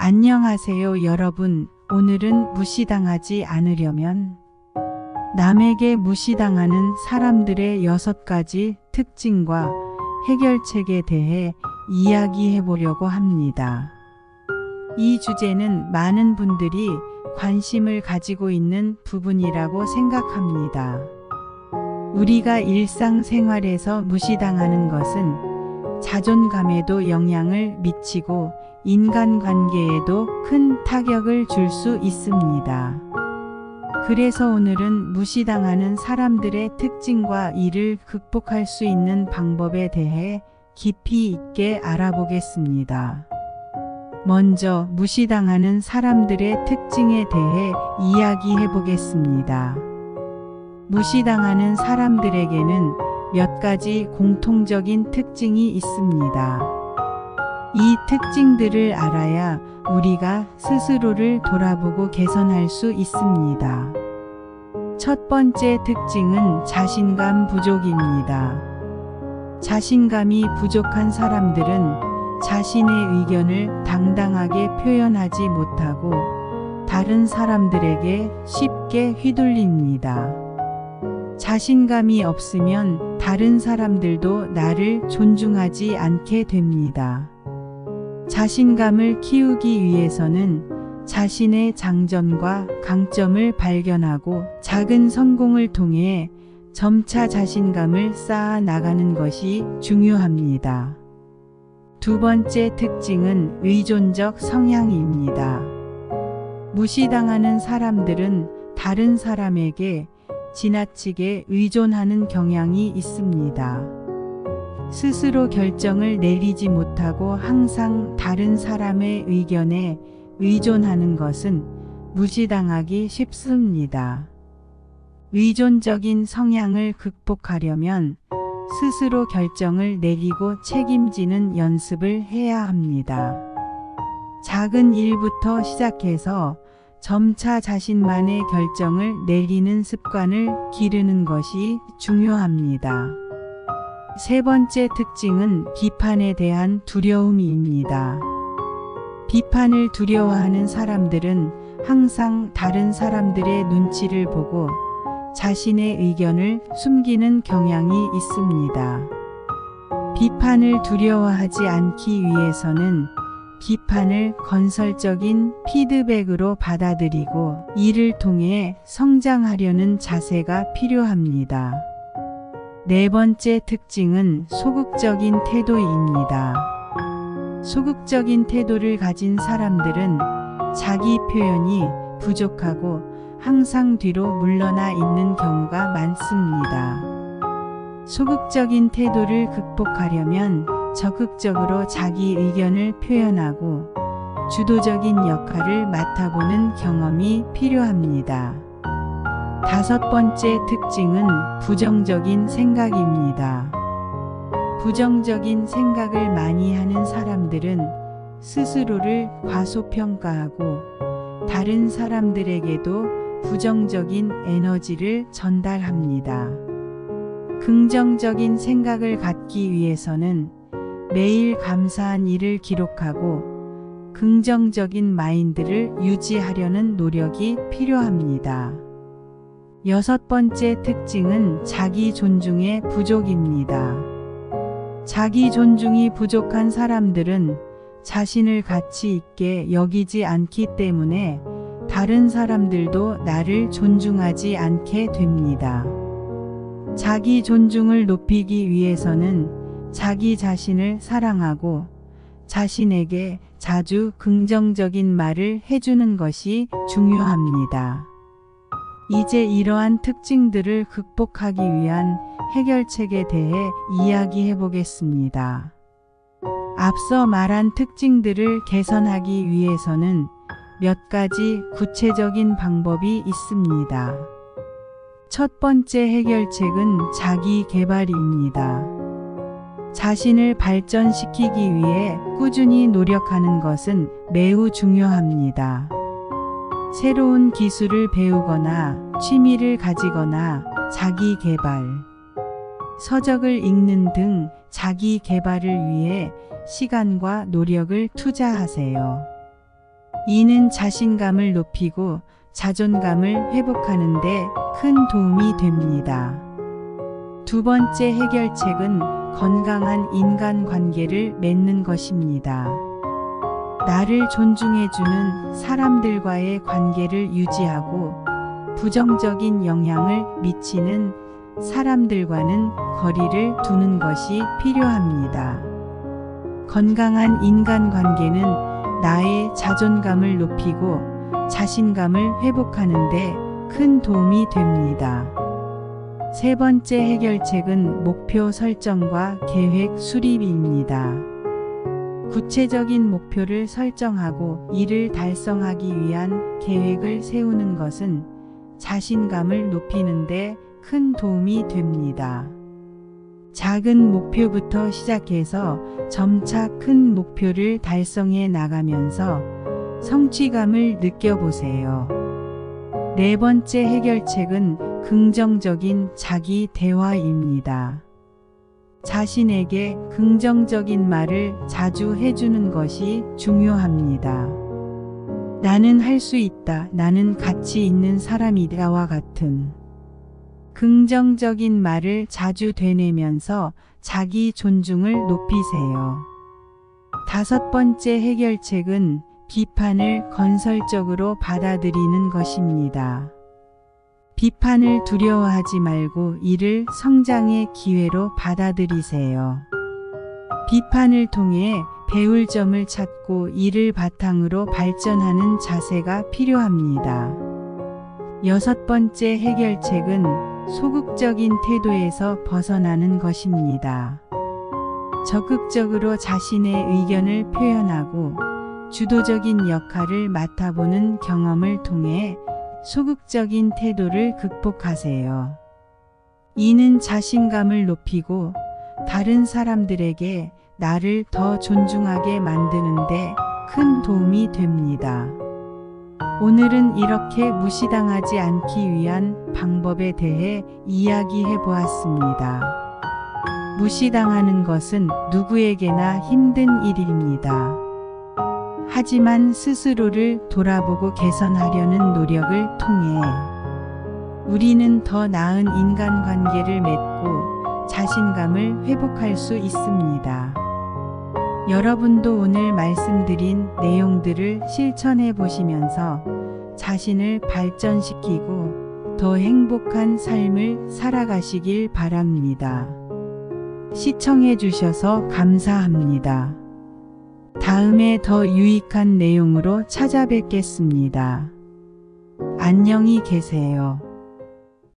안녕하세요 여러분. 오늘은 무시당하지 않으려면 남에게 무시당하는 사람들의 6가지 특징과 해결책에 대해 이야기해 보려고 합니다. 이 주제는 많은 분들이 관심을 가지고 있는 부분이라고 생각합니다. 우리가 일상생활에서 무시당하는 것은 자존감에도 영향을 미치고 인간관계에도 큰 타격을 줄 수 있습니다. 그래서 오늘은 무시당하는 사람들의 특징과 이를 극복할 수 있는 방법에 대해 깊이 있게 알아보겠습니다. 먼저 무시당하는 사람들의 특징에 대해 이야기해 보겠습니다. 무시당하는 사람들에게는 몇 가지 공통적인 특징이 있습니다. 이 특징들을 알아야 우리가 스스로를 돌아보고 개선할 수 있습니다. 첫 번째 특징은 자신감 부족입니다. 자신감이 부족한 사람들은 자신의 의견을 당당하게 표현하지 못하고 다른 사람들에게 쉽게 휘둘립니다. 자신감이 없으면 다른 사람들도 나를 존중하지 않게 됩니다. 자신감을 키우기 위해서는 자신의 장점과 강점을 발견하고 작은 성공을 통해 점차 자신감을 쌓아 나가는 것이 중요합니다. 두 번째 특징은 의존적 성향입니다. 무시당하는 사람들은 다른 사람에게 지나치게 의존하는 경향이 있습니다. 스스로 결정을 내리지 못하고 항상 다른 사람의 의견에 의존하는 것은 무시당하기 쉽습니다. 의존적인 성향을 극복하려면 스스로 결정을 내리고 책임지는 연습을 해야 합니다. 작은 일부터 시작해서 점차 자신만의 결정을 내리는 습관을 기르는 것이 중요합니다. 세 번째 특징은 비판에 대한 두려움입니다. 비판을 두려워하는 사람들은 항상 다른 사람들의 눈치를 보고 자신의 의견을 숨기는 경향이 있습니다. 비판을 두려워하지 않기 위해서는 비판을 건설적인 피드백으로 받아들이고 이를 통해 성장하려는 자세가 필요합니다. 네 번째 특징은 소극적인 태도입니다. 소극적인 태도를 가진 사람들은 자기 표현이 부족하고 항상 뒤로 물러나 있는 경우가 많습니다. 소극적인 태도를 극복하려면 적극적으로 자기 의견을 표현하고 주도적인 역할을 맡아보는 경험이 필요합니다. 다섯 번째 특징은 부정적인 생각입니다. 부정적인 생각을 많이 하는 사람들은 스스로를 과소평가하고 다른 사람들에게도 부정적인 에너지를 전달합니다. 긍정적인 생각을 갖기 위해서는 매일 감사한 일을 기록하고 긍정적인 마인드를 유지하려는 노력이 필요합니다. 여섯 번째 특징은 자기 존중의 부족입니다. 자기 존중이 부족한 사람들은 자신을 가치 있게 여기지 않기 때문에 다른 사람들도 나를 존중하지 않게 됩니다. 자기 존중을 높이기 위해서는 자기 자신을 사랑하고 자신에게 자주 긍정적인 말을 해주는 것이 중요합니다. 이제 이러한 특징들을 극복하기 위한 해결책에 대해 이야기해 보겠습니다. 앞서 말한 특징들을 개선하기 위해서는 몇 가지 구체적인 방법이 있습니다. 첫 번째 해결책은 자기 개발입니다. 자신을 발전시키기 위해 꾸준히 노력하는 것은 매우 중요합니다. 새로운 기술을 배우거나 취미를 가지거나 자기 개발, 서적을 읽는 등 자기 개발을 위해 시간과 노력을 투자하세요. 이는 자신감을 높이고 자존감을 회복하는 데 큰 도움이 됩니다. 두 번째 해결책은 건강한 인간관계를 맺는 것입니다. 나를 존중해주는 사람들과의 관계를 유지하고 부정적인 영향을 미치는 사람들과는 거리를 두는 것이 필요합니다. 건강한 인간관계는 나의 자존감을 높이고 자신감을 회복하는 데 큰 도움이 됩니다. 세 번째 해결책은 목표 설정과 계획 수립입니다. 구체적인 목표를 설정하고 이를 달성하기 위한 계획을 세우는 것은 자신감을 높이는 데 큰 도움이 됩니다. 작은 목표부터 시작해서 점차 큰 목표를 달성해 나가면서 성취감을 느껴보세요. 네 번째 해결책은 긍정적인 자기 대화입니다. 자신에게 긍정적인 말을 자주 해주는 것이 중요합니다. 나는 할 수 있다. 나는 가치 있는 사람이다와 같은 긍정적인 말을 자주 되뇌면서 자기 존중을 높이세요. 다섯 번째 해결책은 비판을 건설적으로 받아들이는 것입니다. 비판을 두려워하지 말고 이를 성장의 기회로 받아들이세요. 비판을 통해 배울 점을 찾고 이를 바탕으로 발전하는 자세가 필요합니다. 여섯 번째 해결책은 소극적인 태도에서 벗어나는 것입니다. 적극적으로 자신의 의견을 표현하고 주도적인 역할을 맡아보는 경험을 통해 소극적인 태도를 극복하세요. 이는 자신감을 높이고 다른 사람들에게 나를 더 존중하게 만드는 데 큰 도움이 됩니다. 오늘은 이렇게 무시당하지 않기 위한 방법에 대해 이야기해 보았습니다. 무시당하는 것은 누구에게나 힘든 일입니다. 하지만 스스로를 돌아보고 개선하려는 노력을 통해 우리는 더 나은 인간관계를 맺고 자신감을 회복할 수 있습니다. 여러분도 오늘 말씀드린 내용들을 실천해 보시면서 자신을 발전시키고 더 행복한 삶을 살아가시길 바랍니다. 시청해 주셔서 감사합니다. 다음에 더 유익한 내용으로 찾아뵙겠습니다. 안녕히 계세요.